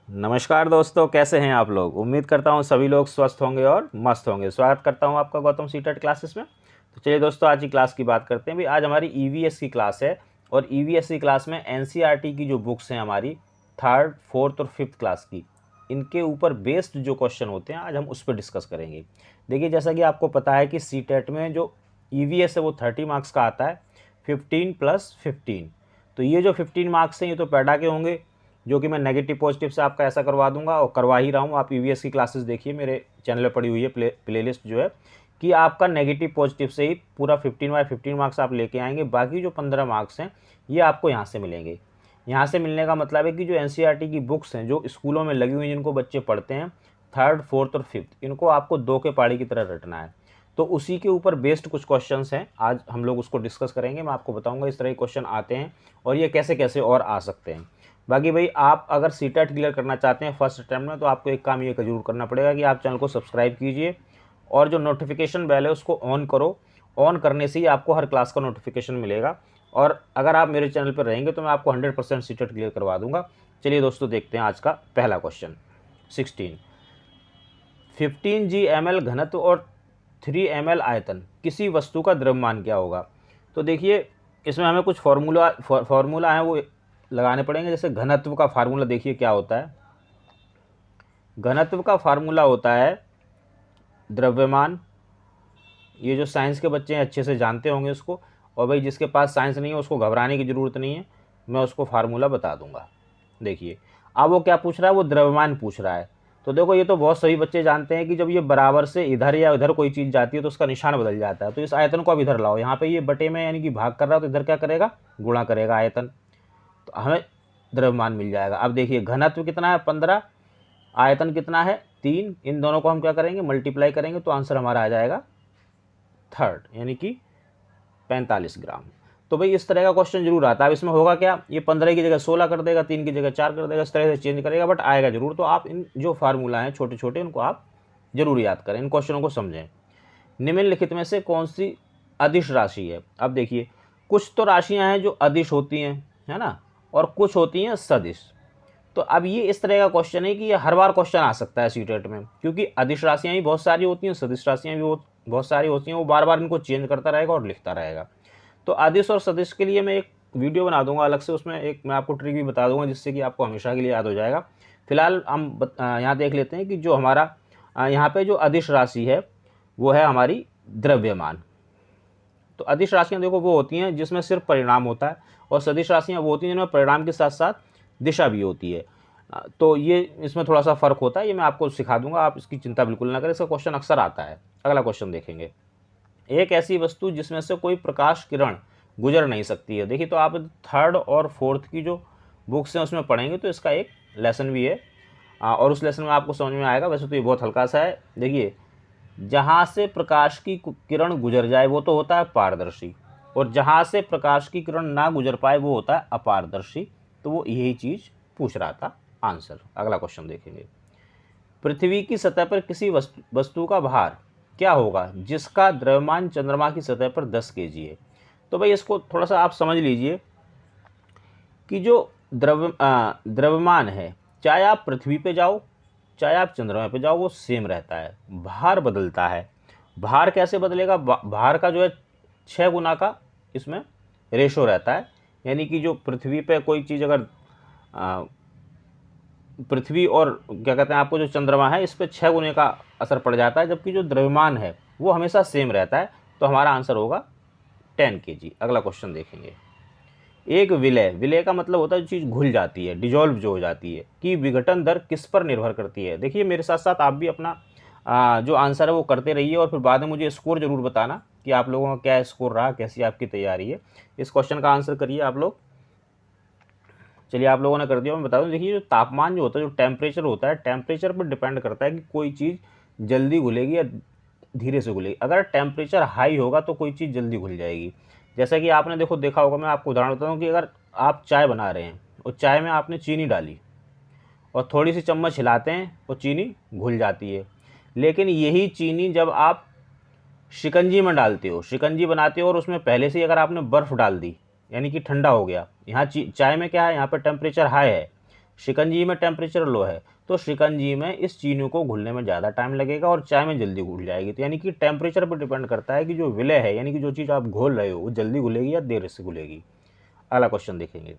नमस्कार दोस्तों, कैसे हैं आप लोग। उम्मीद करता हूं सभी लोग स्वस्थ होंगे और मस्त होंगे। स्वागत करता हूं आपका गौतम सीटेट क्लासेस में। तो चलिए दोस्तों, आज की क्लास की बात करते हैं। भी आज हमारी ईवीएस की क्लास है और ईवीएस की क्लास में एनसीईआरटी की जो बुक्स हैं हमारी थर्ड, फोर्थ और फिफ्थ क्लास की, इनके ऊपर बेस्ड जो क्वेश्चन होते हैं आज हम उस पर डिस्कस करेंगे। देखिए, जैसा कि आपको पता है कि सीटेट में जो ईवीएस है वो 30 मार्क्स का आता है, 15 + 15। तो ये जो 15 मार्क्स हैं ये तो पैडा के होंगे, जो कि मैं नेगेटिव पॉजिटिव से आपका ऐसा करवा दूंगा और करवा ही रहा हूँ। आप ईवीएस की क्लासेस देखिए, मेरे चैनल पर पड़ी हुई है प्लेलिस्ट जो है, कि आपका नेगेटिव पॉजिटिव से ही पूरा 15/15 मार्क्स आप लेके आएंगे। बाकी जो 15 मार्क्स हैं ये आपको यहाँ से मिलेंगे। यहाँ से मिलने का मतलब है कि जो एनसीईआरटी की बुक्स हैं जो स्कूलों में लगी हुई हैं, जिनको बच्चे पढ़ते हैं थर्ड, फोर्थ और फिफ्थ, इनको आपको 2 के पाड़ी की तरह रटना है। तो उसी के ऊपर बेस्ड कुछ क्वेश्चंस हैं, आज हम लोग उसको डिस्कस करेंगे। मैं आपको बताऊंगा इस तरह के क्वेश्चन आते हैं और ये कैसे कैसे और आ सकते हैं। बाकी भाई, आप अगर सीटेट क्लियर करना चाहते हैं फर्स्ट अटैम्प्ट में, तो आपको एक काम ये जरूर करना पड़ेगा कि आप चैनल को सब्सक्राइब कीजिए और जो नोटिफिकेशन बेल है उसको ऑन करो। ऑन करने से ही आपको हर क्लास का नोटिफिकेशन मिलेगा और अगर आप मेरे चैनल पर रहेंगे तो मैं आपको 100% सीटेट क्लियर करवा दूंगा। चलिए दोस्तों, देखते हैं आज का पहला क्वेश्चन। 16 15 g ml घनत्व और 3 ml आयतन, किसी वस्तु का द्रव्यमान क्या होगा। तो देखिए, इसमें हमें कुछ फार्मूला है वो लगाने पड़ेंगे। जैसे घनत्व का फार्मूला देखिए क्या होता है। घनत्व का फार्मूला होता है द्रव्यमान। ये जो साइंस के बच्चे हैं अच्छे से जानते होंगे उसको, और भाई जिसके पास साइंस नहीं है उसको घबराने की ज़रूरत नहीं है, मैं उसको फार्मूला बता दूंगा। देखिए, अब वो क्या पूछ रहा है, वो द्रव्यमान पूछ रहा है। तो देखो, ये तो बहुत सभी बच्चे जानते हैं कि जब ये बराबर से इधर या इधर कोई चीज़ जाती है तो उसका निशान बदल जाता है। तो इस आयतन को अब इधर लाओ, यहाँ पे ये बटे में यानी कि भाग कर रहा है, तो इधर क्या करेगा, गुणा करेगा आयतन, तो हमें द्रव्यमान मिल जाएगा। अब देखिए, घनत्व कितना है 15, आयतन कितना है 3, इन दोनों को हम क्या करेंगे, मल्टीप्लाई करेंगे, तो आंसर हमारा आ जाएगा थर्ड, यानी कि 45 ग्राम। तो भाई इस तरह का क्वेश्चन जरूर आता है। अब इसमें होगा क्या, ये 15 की जगह 16 कर देगा, 3 की जगह 4 कर देगा, इस तरह से चेंज करेगा, बट आएगा जरूर। तो आप इन जो फार्मूला हैं छोटे छोटे, उनको आप जरूर याद करें, इन क्वेश्चनों को समझें। निम्नलिखित में से कौन सी अदिश राशि है। अब देखिए, कुछ तो राशियां हैं जो अदिश होती हैं, है ना, और कुछ होती हैं सदिश। तो अब ये इस तरह का क्वेश्चन है कि ये हर बार क्वेश्चन आ सकता है सीटेट में, क्योंकि अदिश राशियां भी बहुत सारी होती हैं, सदिश राशियां भी बहुत सारी होती हैं। वो बार बार इनको चेंज करता रहेगा और लिखता रहेगा। तो अदिश और सदिश के लिए मैं एक वीडियो बना दूंगा अलग से, उसमें एक मैं आपको ट्रिक भी बता दूंगा जिससे कि आपको हमेशा के लिए याद हो जाएगा। फिलहाल हम यहाँ देख लेते हैं कि जो हमारा यहाँ पे जो अदिश राशि है वो है हमारी द्रव्यमान। तो अदिश राशियाँ देखो वो होती हैं जिसमें सिर्फ परिणाम होता है, और सदिश राशियाँ वो होती हैं जिनमें परिणाम के साथ साथ दिशा भी होती है। तो ये इसमें थोड़ा सा फ़र्क होता है, ये मैं आपको सिखा दूंगा, आप इसकी चिंता बिल्कुल ना करें। इसका क्वेश्चन अक्सर आता है। अगला क्वेश्चन देखेंगे। एक ऐसी वस्तु जिसमें से कोई प्रकाश किरण गुजर नहीं सकती है। देखिए, तो आप थर्ड और फोर्थ की जो बुक्स हैं उसमें पढ़ेंगे तो इसका एक लेसन भी है, और उस लेसन में आपको समझ में आएगा। वैसे तो ये बहुत हल्का सा है। देखिए, जहाँ से प्रकाश की किरण गुजर जाए वो तो होता है पारदर्शी, और जहाँ से प्रकाश की किरण ना गुजर पाए वो होता है अपारदर्शी। तो वो यही चीज़ पूछ रहा था आंसर। अगला क्वेश्चन देखेंगे। पृथ्वी की सतह पर किसी वस्तु का भार क्या होगा जिसका द्रव्यमान चंद्रमा की सतह पर 10 केजी है। तो भाई इसको थोड़ा सा आप समझ लीजिए कि जो द्रव्यमान है, चाहे आप पृथ्वी पे जाओ चाहे आप चंद्रमा पे जाओ, वो सेम रहता है। भार बदलता है। भार कैसे बदलेगा, भार का जो है 6 गुना का इसमें रेशो रहता है। यानी कि जो पृथ्वी पे कोई चीज़ अगर पृथ्वी और क्या कहते हैं आपको जो चंद्रमा है, इस पर 6 गुने का असर पड़ जाता है, जबकि जो द्रव्यमान है वो हमेशा सेम रहता है। तो हमारा आंसर होगा 10 केजी। अगला क्वेश्चन देखेंगे। एक विलय, विलय का मतलब होता है जो चीज़ घुल जाती है, डिजॉल्व जो हो जाती है, कि विघटन दर किस पर निर्भर करती है। देखिए, मेरे साथ साथ आप भी अपना जो आंसर है वो करते रहिए, और फिर बाद में मुझे स्कोर जरूर बताना कि आप लोगों का क्या स्कोर रहा, कैसी आपकी तैयारी है। इस क्वेश्चन का आंसर करिए आप लोग। चलिए, आप लोगों ने कर दिया, मैं बता दूं। देखिए, जो तापमान जो होता है, जो टेम्परेचर होता है, टेम्परेचर पर डिपेंड करता है कि कोई चीज़ जल्दी घुलेगी या धीरे से घुलेगी। अगर टेम्परेचर हाई होगा तो कोई चीज़ जल्दी घुल जाएगी। जैसा कि आपने देखा होगा, मैं आपको उदाहरण बताता हूँ कि अगर आप चाय बना रहे हैं और चाय में आपने चीनी डाली और थोड़ी सी चम्मच हिलाते हैं और चीनी घुल जाती है। लेकिन यही चीनी जब आप शिकंजी में डालते हो, शिकंजी बनाते हो, और उसमें पहले से ही अगर आपने बर्फ़ डाल दी, यानी कि ठंडा हो गया। यहाँ चाय में क्या है, यहाँ पर टेम्परेचर हाई है, शिकंजी में टेम्परेचर लो है, तो शिकंजी में इस चीनी को घुलने में ज़्यादा टाइम लगेगा और चाय में जल्दी घुल जाएगी। तो यानी कि टेम्परेचर पर डिपेंड करता है कि जो विलय है, यानी कि जो चीज़ आप घोल रहे हो वो जल्दी घुलेगी या देर से घुलेगी। अगला क्वेश्चन देखेंगे।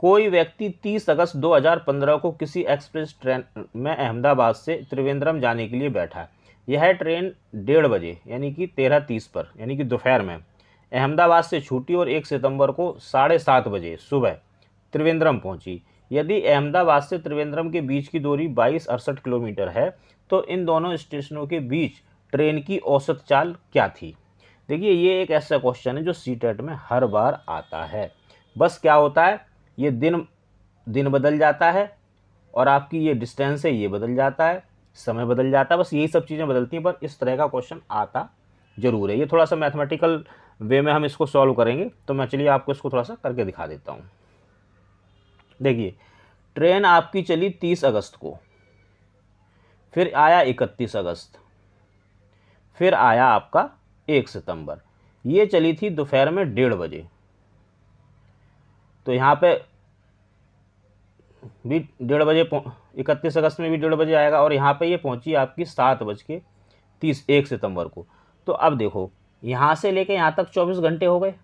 कोई व्यक्ति 30 अगस्त 2015 को किसी एक्सप्रेस ट्रेन में अहमदाबाद से त्रिवेंद्रम जाने के लिए बैठा। यह ट्रेन 1:30 बजे यानी कि 13:30 पर यानी कि दोपहर में अहमदाबाद से छूटी और 1 सितंबर को 7:30 बजे सुबह त्रिवेंद्रम पहुंची। यदि अहमदाबाद से त्रिवेंद्रम के बीच की दूरी 2268 किलोमीटर है तो इन दोनों स्टेशनों के बीच ट्रेन की औसत चाल क्या थी। देखिए, ये एक ऐसा क्वेश्चन है जो सीटेट में हर बार आता है। बस क्या होता है, ये दिन बदल जाता है और आपकी ये डिस्टेंस है ये बदल जाता है, समय बदल जाता है, बस यही सब चीज़ें बदलती हैं, पर इस तरह का क्वेश्चन आता जरूर है। ये थोड़ा सा मैथमेटिकल वे में हम इसको सॉल्व करेंगे, तो मैं चलिए आपको इसको थोड़ा सा करके दिखा देता हूँ। देखिए, ट्रेन आपकी चली 30 अगस्त को, फिर आया 31 अगस्त, फिर आया आपका 1 सितंबर। ये चली थी दोपहर में 1:30 बजे, तो यहाँ पे भी 1:30 बजे 31 अगस्त में भी 1:30 बजे आएगा और यहाँ पे ये पहुँची आपकी 7:30 1 सितंबर को। तो अब देखो, यहाँ से लेके यहाँ तक 24 घंटे हो गए।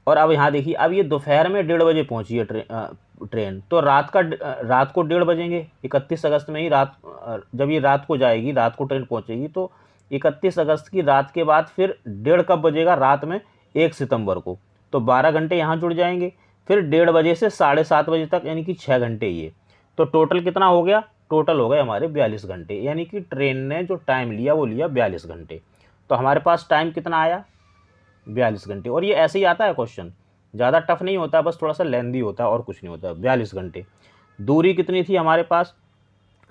और अब यहाँ देखिए, अब ये दोपहर में 1:30 बजे पहुँची है ट्रेन, तो रात को 1:30 बजेंगे। 31 अगस्त में ही जब ये रात को जाएगी, रात को ट्रेन पहुँचेगी, तो 31 अगस्त की रात के बाद फिर 1:30 कब बजेगा, रात में 1 सितंबर को। तो 12 घंटे यहाँ जुड़ जाएंगे। फिर 1:30 बजे से 7:30 बजे तक यानी कि 6 घंटे ये। तो टोटल कितना हो गया, टोटल हो गए हमारे 42 घंटे, यानी कि ट्रेन ने जो टाइम लिया वो लिया 42 घंटे। तो हमारे पास टाइम कितना आया, 42 घंटे। और ये ऐसे ही आता है क्वेश्चन, ज़्यादा टफ नहीं होता, बस थोड़ा सा लेंदी होता है और कुछ नहीं होता। 42 घंटे। दूरी कितनी थी हमारे पास,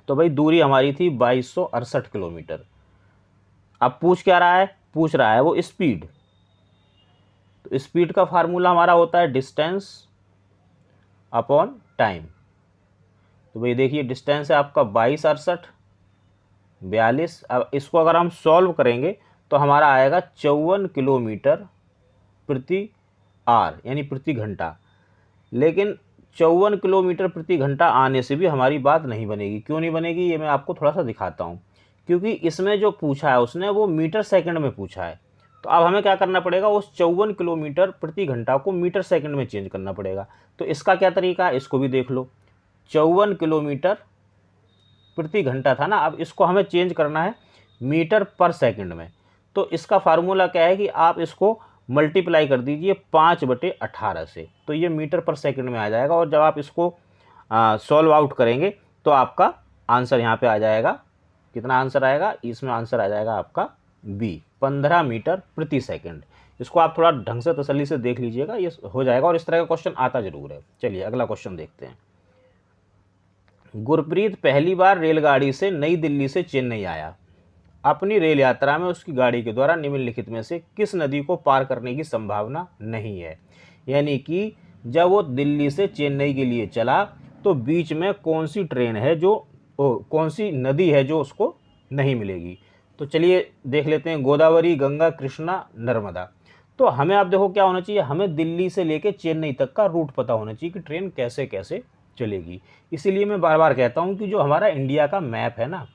तो भाई दूरी हमारी थी 2268 किलोमीटर। अब पूछ क्या रहा है, पूछ रहा है वो स्पीड। तो स्पीड का फार्मूला हमारा होता है डिस्टेंस अपॉन टाइम। तो भाई देखिए, डिस्टेंस है आपका 2268 42। अब इसको अगर हम सॉल्व करेंगे तो हमारा आएगा 54 किलोमीटर प्रति आवर यानी प्रति घंटा। लेकिन 54 किलोमीटर प्रति घंटा आने से भी हमारी बात नहीं बनेगी। क्यों नहीं बनेगी, ये मैं आपको थोड़ा सा दिखाता हूँ। क्योंकि इसमें जो पूछा है उसने वो मीटर सेकंड में पूछा है। तो अब हमें क्या करना पड़ेगा, उस 54 किलोमीटर प्रति घंटा को मीटर सेकंड में चेंज करना पड़ेगा। तो इसका क्या तरीका है, इसको भी देख लो। 54 किलोमीटर प्रति घंटा था ना, अब इसको हमें चेंज करना है मीटर पर सेकंड में। तो इसका फार्मूला क्या है कि आप इसको मल्टीप्लाई कर दीजिए 5/18 से, तो ये मीटर पर सेकंड में आ जाएगा। और जब आप इसको सॉल्व आउट करेंगे तो आपका आंसर यहाँ पे आ जाएगा, कितना आंसर आएगा, इसमें आंसर आ जाएगा आपका बी, 15 मीटर प्रति सेकंड। इसको आप थोड़ा ढंग से तसल्ली से देख लीजिएगा, ये हो जाएगा। और इस तरह का क्वेश्चन आता जरूर है। चलिए अगला क्वेश्चन देखते हैं। गुरप्रीत पहली बार रेलगाड़ी से नई दिल्ली से चेन्नई आया। अपनी रेल यात्रा में उसकी गाड़ी के द्वारा निम्नलिखित में से किस नदी को पार करने की संभावना नहीं है। यानी कि जब वो दिल्ली से चेन्नई के लिए चला तो बीच में कौन सी ट्रेन है जो कौन सी नदी है जो उसको नहीं मिलेगी। तो चलिए देख लेते हैं, गोदावरी, गंगा, कृष्णा, नर्मदा। तो हमें आप देखो क्या होना चाहिए, हमें दिल्ली से लेके चेन्नई तक का रूट पता होना चाहिए कि ट्रेन कैसे कैसे चलेगी। इसीलिए मैं बार बार कहता हूँ कि जो हमारा इंडिया का मैप है ना,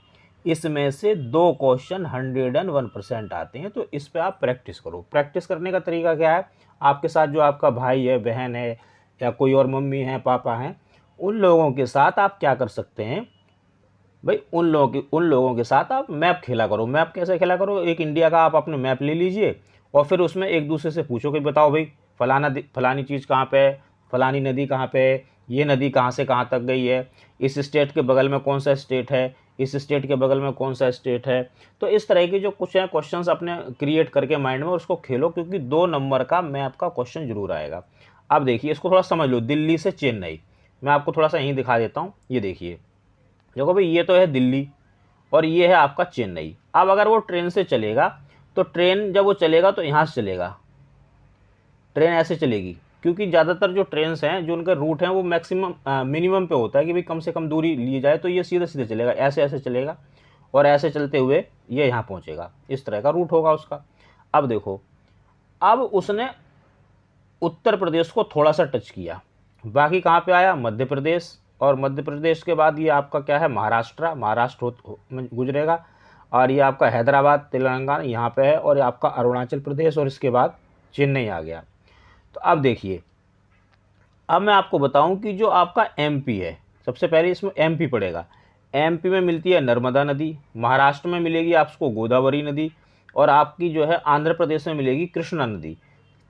इसमें से 2 क्वेश्चन 101% आते हैं। तो इस पे आप प्रैक्टिस करो। प्रैक्टिस करने का तरीका क्या है, आपके साथ जो आपका भाई है, बहन है, या कोई और मम्मी है, पापा हैं, उन लोगों के साथ आप क्या कर सकते हैं भाई, उन लोगों के साथ आप मैप खेला करो। मैप कैसे खेला करो, एक इंडिया का आप अपने मैप ले लीजिए और फिर उसमें एक दूसरे से पूछो कि बताओ भाई फलानी चीज़ कहाँ पे है, फलानी नदी कहाँ पे है, ये नदी कहाँ से कहाँ तक गई है, इस स्टेट के बगल में कौन सा स्टेट है, इस स्टेट के बगल में कौन सा स्टेट है। तो इस तरह के जो कुछ है क्वेश्चंस अपने क्रिएट करके माइंड में उसको खेलो, क्योंकि 2 नंबर का मैप का क्वेश्चन जरूर आएगा। अब देखिए, इसको थोड़ा समझ लो, दिल्ली से चेन्नई, मैं आपको थोड़ा सा यहीं दिखा देता हूँ। ये देखिए, देखो भाई, ये तो है दिल्ली और ये है आपका चेन्नई। अब अगर वो ट्रेन से चलेगा तो ट्रेन जब वो चलेगा तो यहाँ से चलेगा, ट्रेन ऐसे चलेगी, क्योंकि ज़्यादातर जो ट्रेन्स हैं जो उनका रूट है वो मैक्सिमम मिनिमम पे होता है कि भाई कम से कम दूरी ली जाए। तो ये सीधे सीधे चलेगा, ऐसे ऐसे चलेगा और ऐसे चलते हुए ये यहाँ पहुँचेगा। इस तरह का रूट होगा उसका। अब देखो, अब उसने उत्तर प्रदेश को थोड़ा सा टच किया, बाकी कहाँ पे आया, मध्य प्रदेश, और मध्य प्रदेश के बाद ये आपका क्या है, महाराष्ट्र, में गुजरेगा, और ये आपका हैदराबाद तेलंगाना यहाँ पे है, और ये आपका अरुणाचल प्रदेश, और इसके बाद चेन्नई आ गया। तो अब देखिए, अब मैं आपको बताऊं कि जो आपका एमपी है, सबसे पहले इसमें एमपी पड़ेगा। एमपी में मिलती है नर्मदा नदी, महाराष्ट्र में मिलेगी आपको गोदावरी नदी, और आपकी जो है आंध्र प्रदेश में मिलेगी कृष्णा नदी।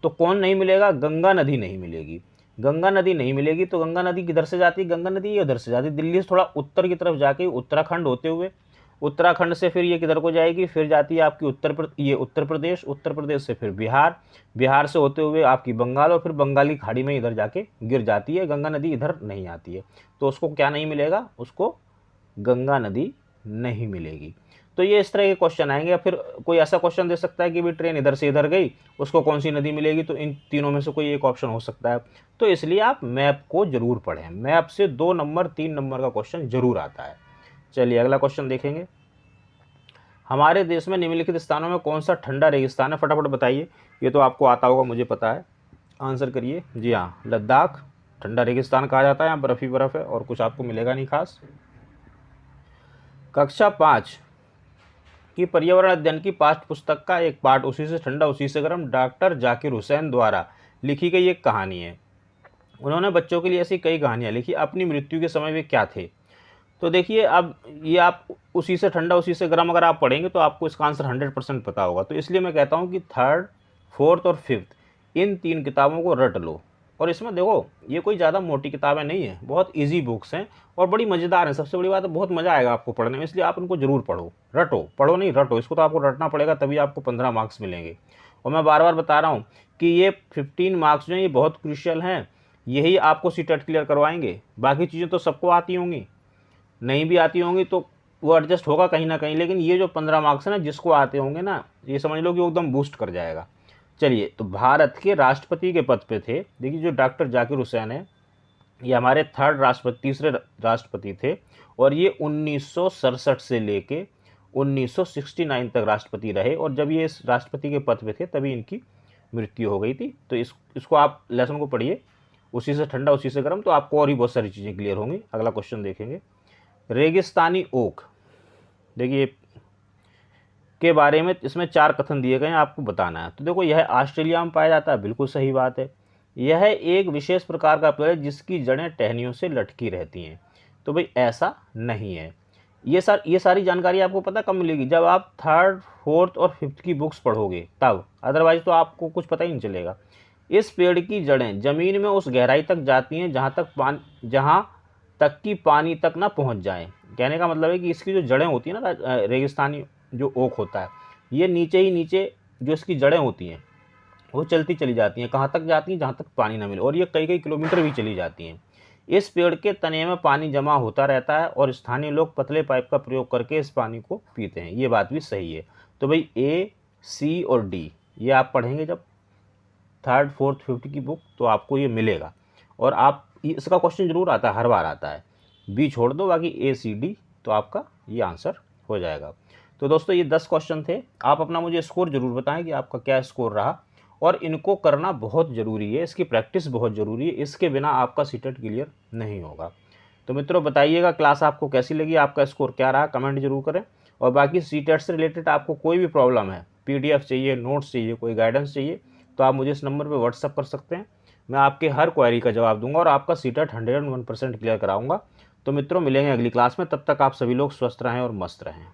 तो कौन नहीं मिलेगा, गंगा नदी नहीं मिलेगी। गंगा नदी नहीं मिलेगी, तो गंगा नदी किधर से जाती है, गंगा नदी ये उधर से जाती है, दिल्ली से थोड़ा उत्तर की तरफ जाके उत्तराखंड होते हुए, उत्तराखंड से फिर ये किधर को जाएगी, फिर जाती है आपकी उत्तर प्रदेश, उत्तर प्रदेश से फिर बिहार, बिहार से होते हुए आपकी बंगाल, और फिर बंगाल की खाड़ी में इधर जाके गिर जाती है। गंगा नदी इधर नहीं आती है, तो उसको क्या नहीं मिलेगा, उसको गंगा नदी नहीं मिलेगी। तो ये इस तरह के क्वेश्चन आएंगे। फिर कोई ऐसा क्वेश्चन दे सकता है कि भाई ट्रेन इधर से इधर गई, उसको कौन सी नदी मिलेगी, तो इन तीनों में से कोई एक ऑप्शन हो सकता है। तो इसलिए आप मैप को जरूर पढ़ें, मैप से 2 नंबर 3 नंबर का क्वेश्चन जरूर आता है। चलिए अगला क्वेश्चन देखेंगे। हमारे देश में निम्नलिखित स्थानों में कौन सा ठंडा रेगिस्तान है, फटाफट बताइए। ये तो आपको आता होगा, मुझे पता है, आंसर करिए। जी हाँ, लद्दाख ठंडा रेगिस्तान कहा जाता है, यहाँ बर्फ़ ही बर्फ़ है और कुछ आपको मिलेगा नहीं खास। कक्षा 5 की पर्यावरण अध्ययन की पाठ्य पुस्तक का एक पाठ, उसी से ठंडा उसी से गर्म, डॉक्टर जाकिर हुसैन द्वारा लिखी गई एक कहानी है। उन्होंने बच्चों के लिए ऐसी कई कहानियाँ लिखी, अपनी मृत्यु के समय वे क्या थे। तो देखिए, अब ये आप उसी से ठंडा उसी से गर्म अगर आप पढ़ेंगे तो आपको इसका आंसर 100% पता होगा। तो इसलिए मैं कहता हूँ कि 3rd, 4th और 5th इन 3 किताबों को रट लो। और इसमें देखो, ये कोई ज़्यादा मोटी किताबें नहीं है, बहुत इजी बुक्स हैं और बड़ी मज़ेदार हैं। सबसे बड़ी बात है, बहुत मज़ा आएगा आपको पढ़ने में, इसलिए आप इनको जरूर पढ़ो। रटो, पढ़ो नहीं रटो, इसको तो आपको रटना पड़ेगा, तभी आपको 15 मार्क्स मिलेंगे। और मैं बार बार बता रहा हूँ कि ये 15 मार्क्स जो हैं ये बहुत क्रूशियल हैं, यही आपको सीटेट क्लियर करवाएंगे। बाकी चीज़ें तो सबको आती होंगी, नहीं भी आती होंगी तो वो एडजस्ट होगा कहीं ना कहीं, लेकिन ये जो 15 मार्क्स है ना, जिसको आते होंगे ना, ये समझ लो कि वो एकदम बूस्ट कर जाएगा। चलिए, तो भारत के राष्ट्रपति के पद पे थे, देखिए जो डॉक्टर जाकिर हुसैन है, ये हमारे तीसरे राष्ट्रपति थे, और ये 1967 से लेके 1969 तक राष्ट्रपति रहे, और जब ये इस राष्ट्रपति के पद पे थे तभी इनकी मृत्यु हो गई थी। तो इसको आप लेसन को पढ़िए, उसी से ठंडा उसी से गर्म, तो आपको और भी बहुत सारी चीज़ें क्लियर होंगी। अगला क्वेश्चन देखेंगे। रेगिस्तानी ओक, देखिए के बारे में इसमें 4 कथन दिए गए हैं, आपको बताना है। तो देखो, यह ऑस्ट्रेलिया में पाया जाता है, बिल्कुल सही बात है। यह एक विशेष प्रकार का पेड़ है जिसकी जड़ें टहनियों से लटकी रहती हैं, तो भाई ऐसा नहीं है। ये सारी जानकारी आपको पता कब मिलेगी, जब आप 3rd, 4th और 5th की बुक्स पढ़ोगे तब, अदरवाइज तो आपको कुछ पता ही नहीं चलेगा। इस पेड़ की जड़ें जमीन में उस गहराई तक जाती हैं जहाँ तक कि पानी तक ना पहुंच जाए। कहने का मतलब है कि इसकी जो जड़ें होती हैं ना, रेगिस्तानी जो ओक होता है, ये नीचे ही नीचे जो इसकी जड़ें होती हैं वो चलती चली जाती हैं, कहाँ तक जाती हैं, जहाँ तक पानी ना मिले, और ये कई कई किलोमीटर भी चली जाती हैं। इस पेड़ के तने में पानी जमा होता रहता है और स्थानीय लोग पतले पाइप का प्रयोग करके इस पानी को पीते हैं, ये बात भी सही है। तो भाई ए, सी और डी ये आप पढ़ेंगे जब 3rd, 4th, 5th की बुक, तो आपको ये मिलेगा। और आप इसका क्वेश्चन जरूर आता है, हर बार आता है। बी छोड़ दो, बाकी ए, सी, डी तो आपका ये आंसर हो जाएगा। तो दोस्तों, ये 10 क्वेश्चन थे। आप अपना मुझे स्कोर जरूर बताएं कि आपका क्या स्कोर रहा, और इनको करना बहुत ज़रूरी है, इसकी प्रैक्टिस बहुत ज़रूरी है, इसके बिना आपका सीटेट क्लियर नहीं होगा। तो मित्रों, बताइएगा क्लास आपको कैसी लगी, आपका स्कोर क्या रहा, कमेंट जरूर करें। और बाकी सीटेट से रिलेटेड आपको कोई भी प्रॉब्लम है, PDF चाहिए, नोट्स चाहिए, कोई गाइडेंस चाहिए, तो आप मुझे इस नंबर पर व्हाट्सअप कर सकते हैं। मैं आपके हर क्वेरी का जवाब दूंगा और आपका सीटेट 101% क्लियर कराऊंगा। तो मित्रों, मिलेंगे अगली क्लास में, तब तक आप सभी लोग स्वस्थ रहें और मस्त रहें।